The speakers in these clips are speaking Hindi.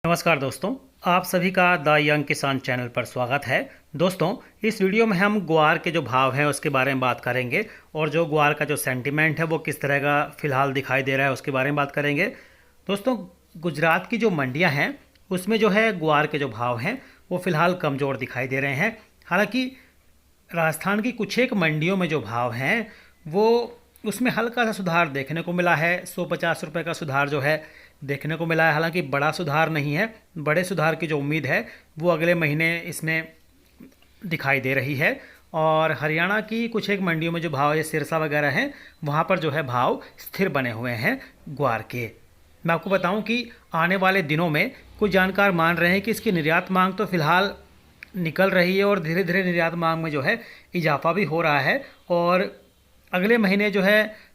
नमस्कार दोस्तों, आप सभी का द यंग किसान चैनल पर स्वागत है। दोस्तों, इस वीडियो में हम ग्वार के जो भाव हैं उसके बारे में बात करेंगे और जो ग्वार का जो सेंटीमेंट है वो किस तरह का फ़िलहाल दिखाई दे रहा है उसके बारे में बात करेंगे। दोस्तों, गुजरात की जो मंडियां हैं उसमें जो है ग्वार के जो भाव हैं वो फ़िलहाल कमज़ोर दिखाई दे रहे हैं। हालांकि राजस्थान की कुछ एक मंडियों में जो भाव हैं वो उसमें हल्का सा सुधार देखने को मिला है। 150 रुपये का सुधार जो है देखने को मिला है। हालांकि बड़ा सुधार नहीं है, बड़े सुधार की जो उम्मीद है वो अगले महीने इसमें दिखाई दे रही है। और हरियाणा की कुछ एक मंडियों में जो भाव है सिरसा वगैरह हैं वहाँ पर जो है भाव स्थिर बने हुए हैं ग्वार के। मैं आपको बताऊं कि आने वाले दिनों में कुछ जानकार मान रहे हैं कि इसकी निर्यात मांग तो फ़िलहाल निकल रही है और धीरे धीरे निर्यात मांग में जो है इजाफा भी हो रहा है। और अगले महीने जो है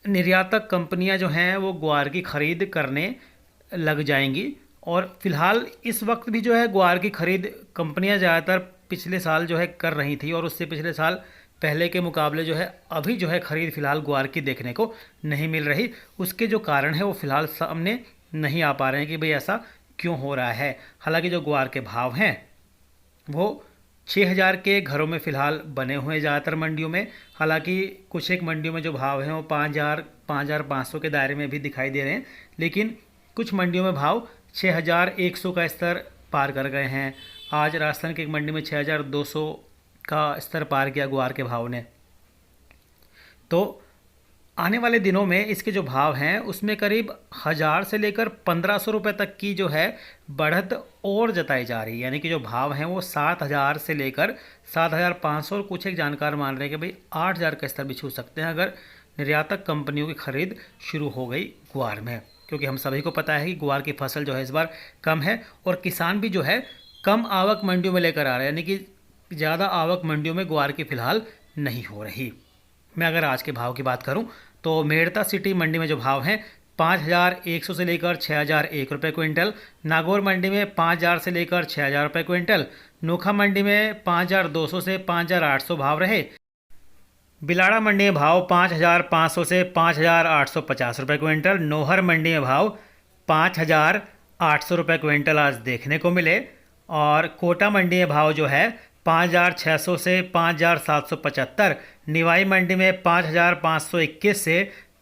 निर्यातक कंपनियां जो हैं वो ग्वार की ख़रीद करने लग जाएंगी। और फ़िलहाल इस वक्त भी जो है ग्वार की ख़रीद कंपनियां ज़्यादातर पिछले साल जो है कर रही थी और उससे पिछले साल पहले के मुकाबले जो है अभी जो है ख़रीद फ़िलहाल ग्वार की देखने को नहीं मिल रही। उसके जो कारण है वो फ़िलहाल सामने नहीं आ पा रहे हैं कि भाई ऐसा क्यों हो रहा है। हालांकि जो ग्वार के भाव हैं वो 6000 के घरों में फ़िलहाल बने हुए हैं ज़्यादातर मंडियों में। हालांकि कुछ एक मंडियों में जो भाव हैं वो 5500 के दायरे में भी दिखाई दे रहे हैं, लेकिन कुछ मंडियों में भाव 6100 का स्तर पार कर गए हैं। आज राजस्थान की एक मंडी में 6200 का स्तर पार किया ग्वार के भाव ने। तो आने वाले दिनों में इसके जो भाव हैं उसमें करीब 1000 से लेकर 1500 रुपये तक की जो है बढ़त और जताई जा रही है। यानी कि जो भाव हैं वो 7000 से लेकर 7500 और कुछ एक जानकार मान रहे हैं कि भाई 8000 का स्तर भी छू सकते हैं अगर निर्यातक कंपनियों की खरीद शुरू हो गई ग्वार में। क्योंकि हम सभी को पता है कि ग्वार की फसल जो है इस बार कम है और किसान भी जो है कम आवक मंडियों में लेकर आ रहे हैं। यानी कि ज़्यादा आवक मंडियों में ग्वार की फ़िलहाल नहीं हो रही। मैं अगर आज के भाव की बात करूं तो मेड़ता सिटी मंडी में जो भाव हैं 5100 से लेकर 6001 रुपये क्विंटल। नागौर मंडी में 5000 से लेकर 6000 रुपये क्विंटल। नोखा मंडी में 5200 से 5800 भाव रहे। बिलाड़ा मंडी में भाव 5500 से 5850 रुपये क्विंटल। नोहर मंडी में भाव 5800 रुपये क्विंटल आज देखने को मिले। और कोटा मंडी में भाव जो है 5600 से 5775। निवाई मंडी में 5521 से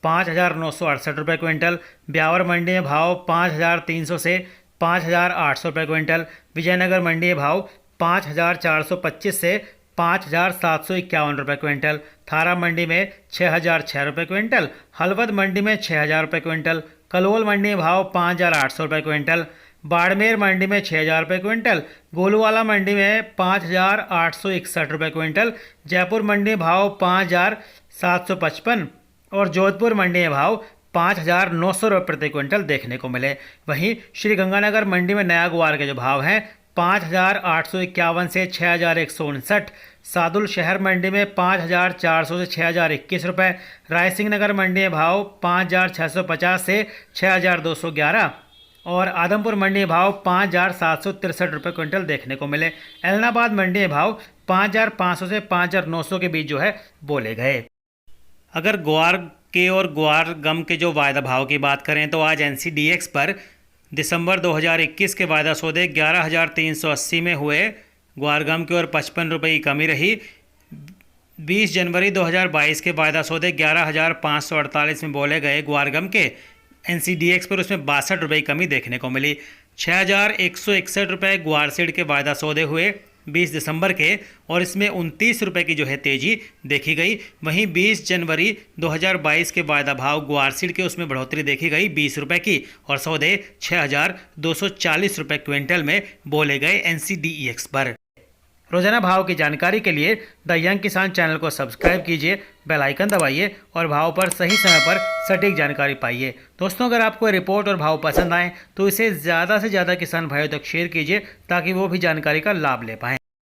5968 रुपये क्विंटल। ब्यावर मंडी में भाव 5300 से 5800 रुपये क्विंटल। विजयनगर मंडी में भाव 5425 से 5751 रुपये क्विंटल। थारा मंडी में 6006 रुपये क्विंटल। हलवद मंडी में 6000 रुपये क्विंटल। कलोल मंडी में भाव 5800 रुपये क्विंटल। बाड़मेर मंडी में 6000 रुपये क्विंटल। गोलूवाला मंडी में 5861 रुपये क्विंटल। जयपुर मंडी में भाव 5755 और जोधपुर मंडी में भाव 5900 रुपये प्रति क्विंटल देखने को मिले। वहीं श्री गंगानगर मंडी में नया ग्वार के जो भाव हैं 5851 से 6159। सादुल शहर मंडी में 5400 से 6021 रुपये। रायसिंह नगर मंडी में भाव 5650 से 6211 और आदमपुर मंडी में भाव 5763 रुपये क्विंटल देखने को मिले। एलनाबाद मंडी में भाव 5500 से 5900 के बीच जो है बोले गए। अगर ग्वार के और ग्वार गम के जो वायदा भाव की बात करें तो आज NCDX पर दिसंबर 2021 के वायदा सौदे 11380 में हुए। ग्वार गम की ओर 55 रुपये की कमी रही। 20 जनवरी 2022 के वायदा सौदे 11548 में बोले गए ग्वार गम के। NCDX पर उसमें 62 रुपये की कमी देखने को मिली। 6161 रुपये ग्वार सीड के वायदा सौदे हुए 20 दिसंबर के और इसमें 29 रुपये की जो है तेज़ी देखी गई। वहीं 20 जनवरी 2022 के वायदा भाव ग्वार सीड के उसमें बढ़ोतरी देखी गई 20 रुपये की और सौदे 6240 रुपये क्विंटल में बोले गए NCDEX पर। रोजाना भाव की जानकारी के लिए द यंग किसान चैनल को सब्सक्राइब कीजिए, बेल आइकन दबाइए और भाव पर सही समय पर सटीक जानकारी पाइए। दोस्तों, अगर आपको रिपोर्ट और भाव पसंद आए तो इसे ज़्यादा से ज़्यादा किसान भाइयों तक शेयर कीजिए ताकि वो भी जानकारी का लाभ ले पाएँ।